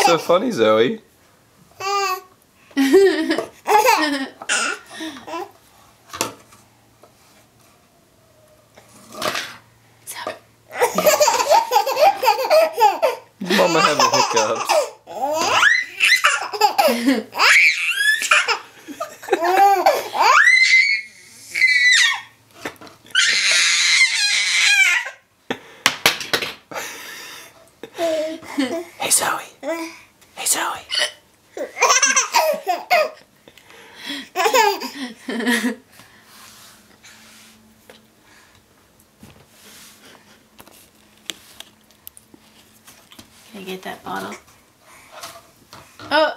so funny, Zoe? Mama having hiccups. Hey Zoe. Hey Zoe. Can I get that bottle? Oh!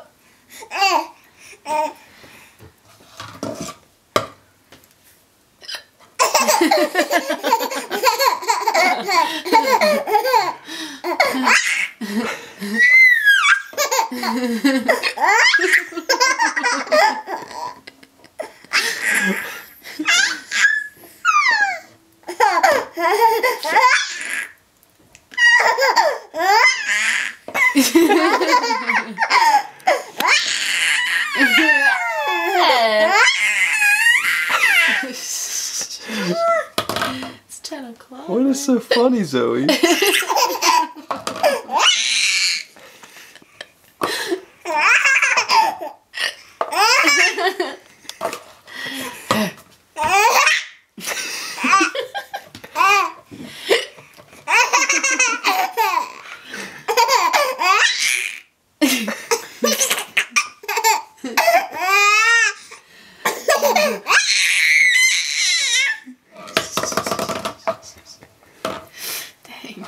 It's 10 o'clock. What is so funny, Zoe? Dang.